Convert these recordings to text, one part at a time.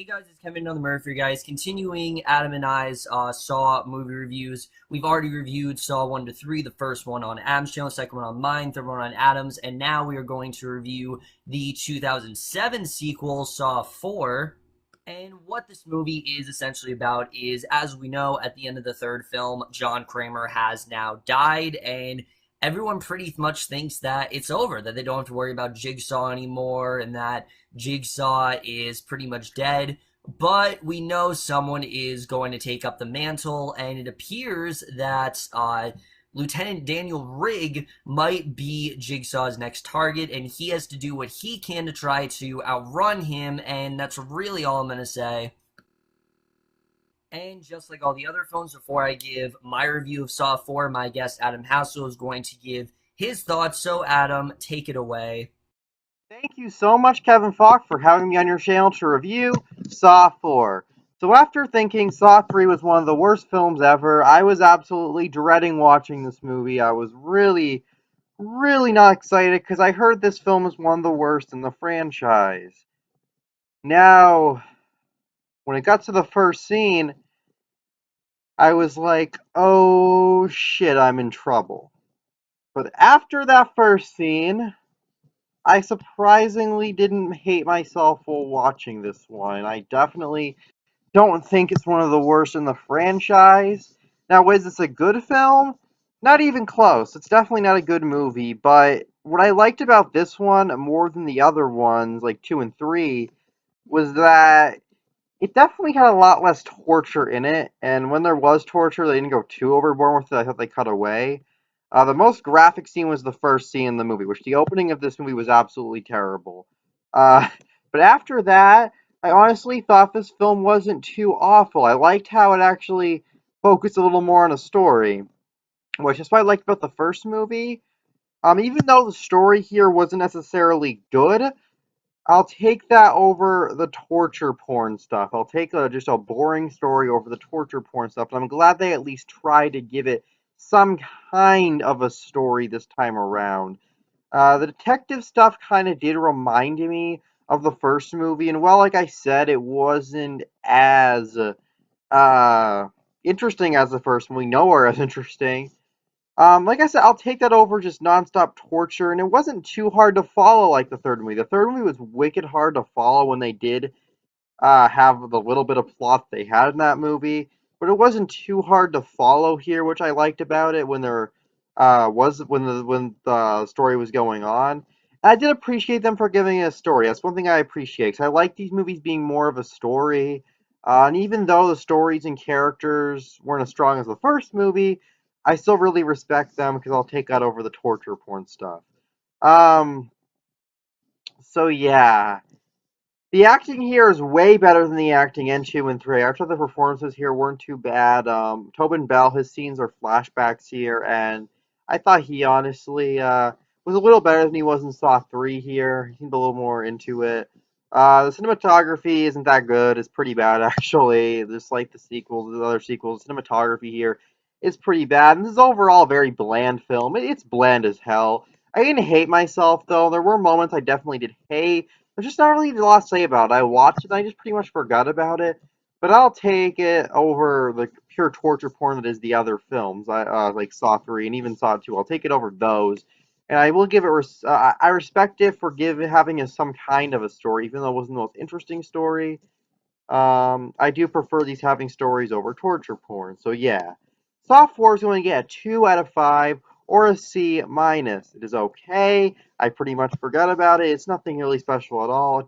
Hey guys, it's Kevin on the Murphy guys. Continuing Adam and I's Saw movie reviews. We've already reviewed Saw 1 to 3, the first one on Adam's channel, second one on mine, third one on Adam's, and now we are going to review the 2007 sequel, Saw 4. And what this movie is essentially about is, as we know, at the end of the third film, John Kramer has now died, and everyone pretty much thinks that it's over, that they don't have to worry about Jigsaw anymore, and that Jigsaw is pretty much dead. But we know someone is going to take up the mantle, and it appears that Lieutenant Daniel Rigg might be Jigsaw's next target, and he has to do what he can to try to outrun him, and that's really all I'm going to say. And just like all the other films, before I give my review of Saw 4, my guest Adam Haskell is going to give his thoughts. So Adam, take it away. Thank you so much, Kevin Falk, for having me on your channel to review Saw 4. So after thinking Saw 3 was one of the worst films ever, I was absolutely dreading watching this movie. I was really not excited because I heard this film is one of the worst in the franchise. Now, when it got to the first scene, I was like, oh shit, I'm in trouble. But after that first scene, I surprisingly didn't hate myself while watching this one. I definitely don't think it's one of the worst in the franchise. Now, is this a good film? Not even close. It's definitely not a good movie, but what I liked about this one more than the other ones, like 2 and 3, was that it definitely had a lot less torture in it, and when there was torture, they didn't go too overboard with it. I thought they cut away. The most graphic scene was the first scene in the movie, which the opening of this movie was absolutely terrible. Uh, but after that, I honestly thought this film wasn't too awful. I liked how it actually focused a little more on a story, which is what I liked about the first movie. Even though the story here wasn't necessarily good, I'll take that over the torture porn stuff. I'll take just a boring story over the torture porn stuff. And I'm glad they at least tried to give it some kind of a story this time around. The detective stuff kind of did remind me of the first movie. And well, like I said, it wasn't as uh, interesting as the first movie. Nowhere as interesting. Like I said, I'll take that over just nonstop torture, and it wasn't too hard to follow like the third movie. The third movie was wicked hard to follow when they did have the little bit of plot they had in that movie, but it wasn't too hard to follow here, which I liked about it when there was when the story was going on. I did appreciate them for giving it a story. That's one thing I appreciate. 'Cause I like these movies being more of a story, and even though the stories and characters weren't as strong as the first movie, I still really respect them because I'll take that over the torture porn stuff. Um, so yeah. The acting here is way better than the acting in 2 and 3. I thought the performances here weren't too bad. Tobin Bell, his scenes are flashbacks here, and I thought he honestly was a little better than he was in Saw 3 here. He seemed a little more into it. The cinematography isn't that good. It's pretty bad, actually. Just like the sequels, the other sequels, cinematography here is pretty bad. And this is overall a very bland film. It's bland as hell. I didn't hate myself, though. There were moments I definitely did hate. There's just not really a lot to say about it. I watched it and I just pretty much forgot about it. But I'll take it over the pure torture porn that is the other films, like Saw 3 and even Saw 2. I'll take it over those. And I will give it, I respect it for having some kind of a story, even though it wasn't the most interesting story. I do prefer these having stories over torture porn. So yeah, Saw 4 is going to get a 2 out of 5 or a C minus. It is okay. I pretty much forgot about it. It's nothing really special at all.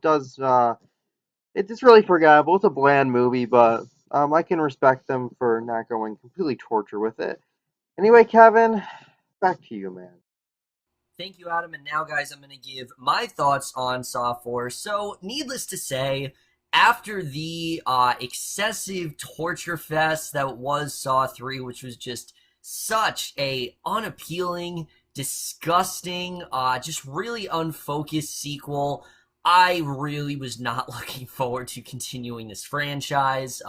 It's really forgettable. It's a bland movie, but I can respect them for not going completely torture with it. Anyway, Kevin, back to you, man. Thank you, Adam. And now, guys, I'm going to give my thoughts on Saw 4. So, needless to say, after the excessive torture fest that was Saw 3, which was just such a unappealing, disgusting, just really unfocused sequel, I really was not looking forward to continuing this franchise.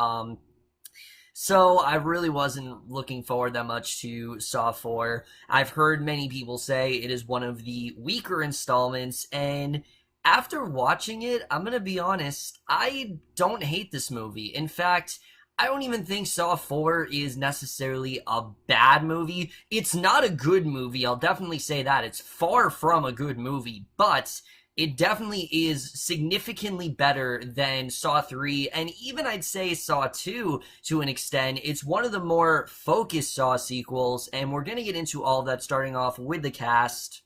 So I really wasn't looking forward that much to Saw 4. I've heard many people say it is one of the weaker installments, and After watching it, I'm gonna be honest, I don't hate this movie. In fact, I don't even think Saw 4 is necessarily a bad movie. It's not a good movie, I'll definitely say that. It's far from a good movie, but it definitely is significantly better than Saw 3, and even I'd say Saw 2 to an extent. It's one of the more focused Saw sequels, and we're gonna get into all of that starting off with the cast.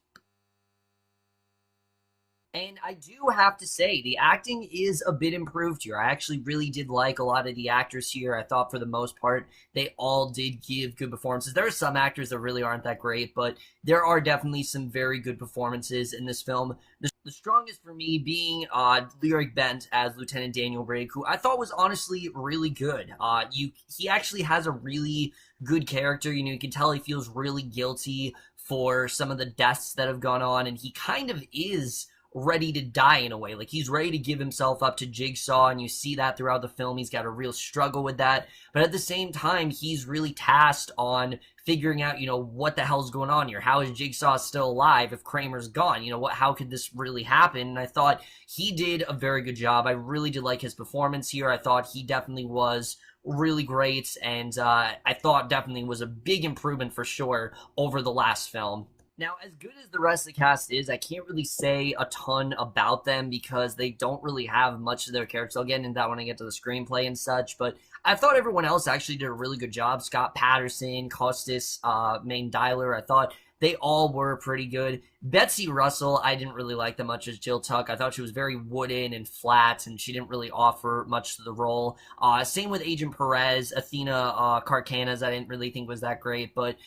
And I do have to say, the acting is a bit improved here. I actually really did like a lot of the actors here. I thought for the most part, they all did give good performances. There are some actors that really aren't that great, but there are definitely some very good performances in this film. The strongest for me being Lyriq Bent as Lieutenant Daniel Brigg, who I thought was honestly really good. He actually has a really good character. You know, you can tell he feels really guilty for some of the deaths that have gone on, and he kind of is ready to die in a way. Like, he's ready to give himself up to Jigsaw, and you see that throughout the film. He's got a real struggle with that. But at the same time, he's really tasked on figuring out, you know, what the hell's going on here? How is Jigsaw still alive if Kramer's gone? You know, how could this really happen? And I thought he did a very good job. I really did like his performance here. I thought he definitely was really great, and I thought definitely was a big improvement for sure over the last film. Now, as good as the rest of the cast is, I can't really say a ton about them because they don't really have much of their characters. I'll get into that when I get to the screenplay and such, but I thought everyone else actually did a really good job. Scott Patterson, Costas, Mandylor, I thought they all were pretty good. Betsy Russell, I didn't really like that much as Jill Tuck. I thought she was very wooden and flat, and she didn't really offer much to the role. Same with Agent Perez. Athena Carcanas, I didn't really think was that great, but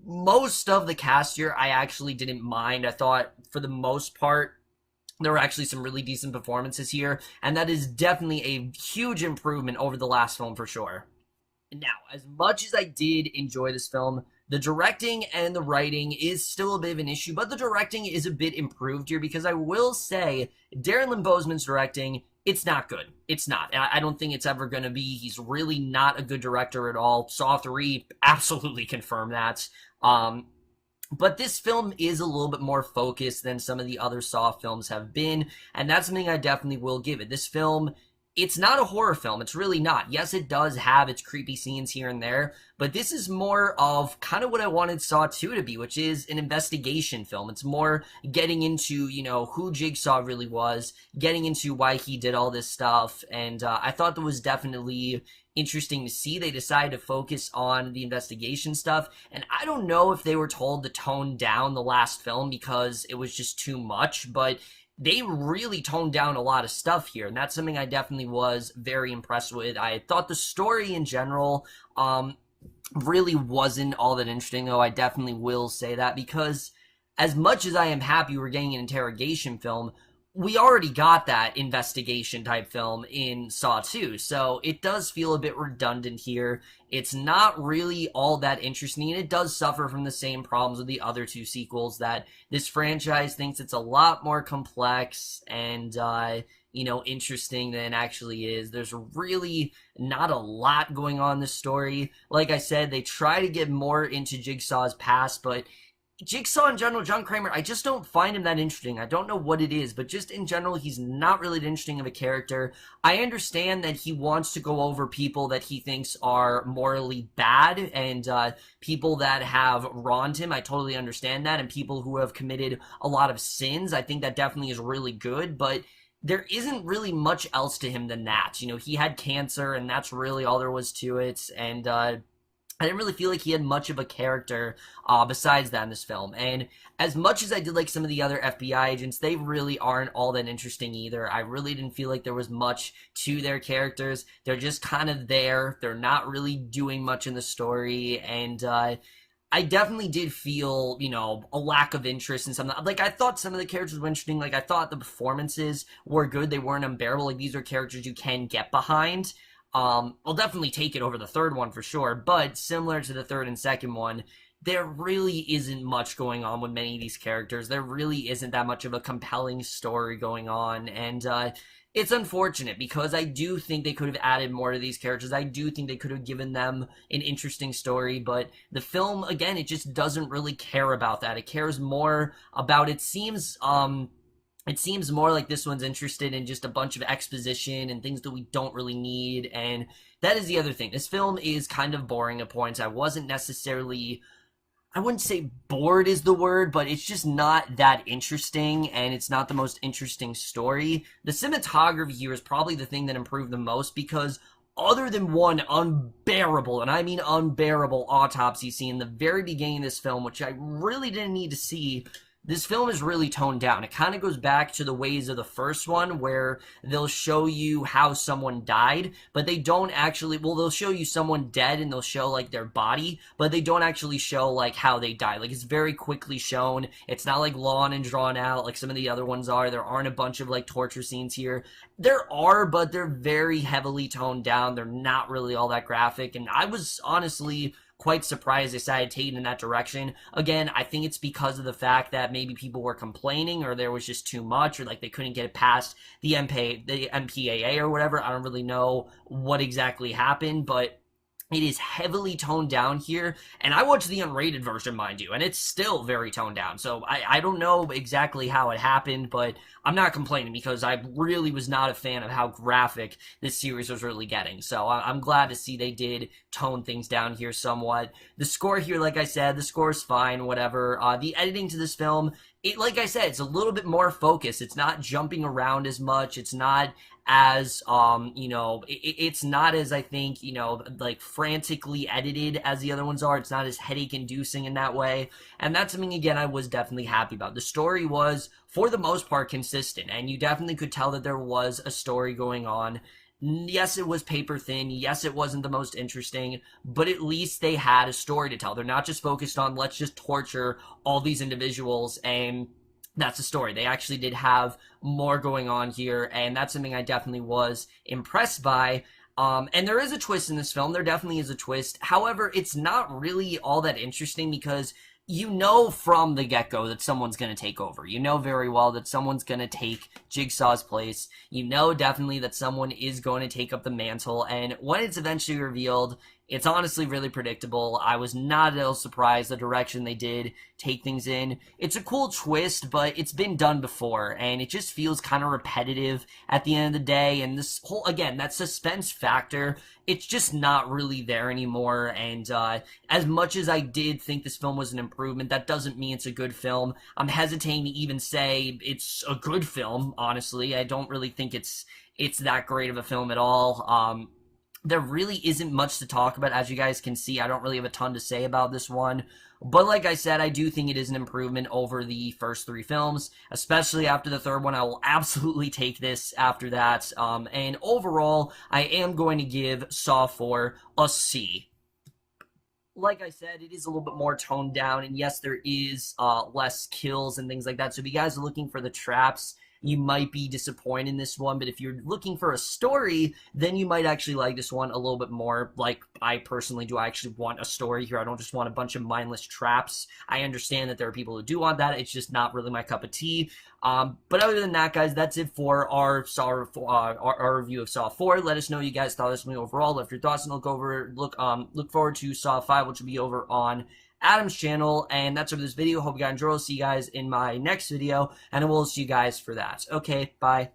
most of the cast here I actually didn't mind. I thought for the most part there were actually some really decent performances here, and that is definitely a huge improvement over the last film for sure. Now, as much as I did enjoy this film, the directing and the writing is still a bit of an issue, but the directing is a bit improved here because I will say Darren Lynn Bousman's directing, it's not good. It's not. I don't think it's ever going to be. He's really not a good director at all. Saw 3 absolutely confirmed that. But this film is a little bit more focused than some of the other Saw films have been, and that's something I definitely will give it. This film, it's not a horror film. It's really not. Yes, it does have its creepy scenes here and there, but this is more of kind of what I wanted Saw 2 to be, which is an investigation film. It's more getting into, you know, who Jigsaw really was, getting into why he did all this stuff, and I thought that was definitely interesting to see. They decided to focus on the investigation stuff, and I don't know if they were told to tone down the last film because it was just too much, but they really toned down a lot of stuff here, and that's something I definitely was very impressed with. I thought the story in general really wasn't all that interesting, though. I definitely will say that because as much as I am happy we're getting an interrogation film, we already got that investigation type film in Saw 2, so it does feel a bit redundant here. It's not really all that interesting, and it does suffer from the same problems with the other two sequels, that this franchise thinks it's a lot more complex and, you know, interesting than it actually is. There's really not a lot going on in this story. Like I said, they try to get more into Jigsaw's past, but Jigsaw in general, John Kramer, I just don't find him that interesting. I don't know what it is, but just in general, he's not really that interesting of a character. I understand that he wants to go over people that he thinks are morally bad and people that have wronged him. I totally understand that, and people who have committed a lot of sins. I think that definitely is really good, but there isn't really much else to him than that. You know, he had cancer, and that's really all there was to it, and I didn't really feel like he had much of a character besides that in this film. And as much as I did like some of the other FBI agents, they really aren't all that interesting either. I really didn't feel like there was much to their characters. They're just kind of there. They're not really doing much in the story. And I definitely did feel, you know, a lack of interest in something. Like, I thought some of the characters were interesting. Like, I thought the performances were good. They weren't unbearable. Like, these are characters you can get behind. I'll definitely take it over the third one for sure, but similar to the third and second one, there really isn't much going on with many of these characters. There really isn't that much of a compelling story going on, and it's unfortunate because I do think they could have added more to these characters. I do think they could have given them an interesting story, but the film, again, it just doesn't really care about that. It cares more about, it seems, it seems more like this one's interested in just a bunch of exposition and things that we don't really need. And that is the other thing. This film is kind of boring at points. I wasn't necessarily, I wouldn't say bored is the word, but it's just not that interesting, and it's not the most interesting story. The cinematography here is probably the thing that improved the most, because other than one unbearable, and I mean unbearable, autopsy scene in the very beginning of this film, which I really didn't need to see, this film is really toned down. It kind of goes back to the ways of the first one, where they'll show you how someone died, but they don't actually, well, they'll show you someone dead and they'll show like their body, but they don't actually show like how they died. Like, it's very quickly shown. It's not like long and drawn out like some of the other ones are. There aren't a bunch of like torture scenes here. There are, but they're very heavily toned down. They're not really all that graphic, and I was honestly quite surprised they decided to take it in that direction. Again, I think it's because of the fact that maybe people were complaining, or there was just too much, or like they couldn't get it past the MPAA or whatever. I don't really know what exactly happened, but it is heavily toned down here, and I watched the unrated version, mind you, and it's still very toned down. So I don't know exactly how it happened, but I'm not complaining, because I really was not a fan of how graphic this series was really getting. So I'm glad to see they did tone things down here somewhat. The score here, like I said, the score is fine, whatever. The editing to this film, like I said, it's a little bit more focused. It's not jumping around as much. It's not as, you know, it's not as, I think, you know, like frantically edited as the other ones are. It's not as headache inducing in that way. And that's something, again, I was definitely happy about. The story was, for the most part, consistent, and you definitely could tell that there was a story going on. Yes, it was paper thin. Yes, it wasn't the most interesting, but at least they had a story to tell. They're not just focused on, let's just torture all these individuals and that's the story. They actually did have more going on here, and that's something I definitely was impressed by. And there is a twist in this film. There definitely is a twist. However, it's not really all that interesting, because you know from the get-go that someone's going to take over. You know very well that someone's going to take Jigsaw's place. You know definitely that someone is going to take up the mantle, and when it's eventually revealed, it's honestly really predictable. I was not at all surprised the direction they did take things in. It's a cool twist, but it's been done before, and it just feels kind of repetitive at the end of the day, and this whole, again, that suspense factor, it's just not really there anymore. And as much as I did think this film was an improvement, that doesn't mean it's a good film. I'm hesitating to even say it's a good film, honestly. I don't really think it's that great of a film at all. There really isn't much to talk about. As you guys can see, I don't really have a ton to say about this one. But like I said, I do think it is an improvement over the first three films, especially after the third one. I will absolutely take this after that. And overall, I am going to give Saw 4 a C. Like I said, it is a little bit more toned down, and yes, there is less kills and things like that. So if you guys are looking for the traps, you might be disappointed in this one, but if you're looking for a story, then you might actually like this one a little bit more. Like, I personally do. I actually want a story here. I don't just want a bunch of mindless traps. I understand that there are people who do want that. It's just not really my cup of tea. But other than that, guys, that's it for our our review of Saw 4. Let us know what you guys thought of this movie overall. Left your thoughts, and look forward to Saw 5, which will be over on Adam's channel. And that's it for this video. Hope you guys enjoy. I'll see you guys in my next video, and I will see you guys for that. Okay, bye.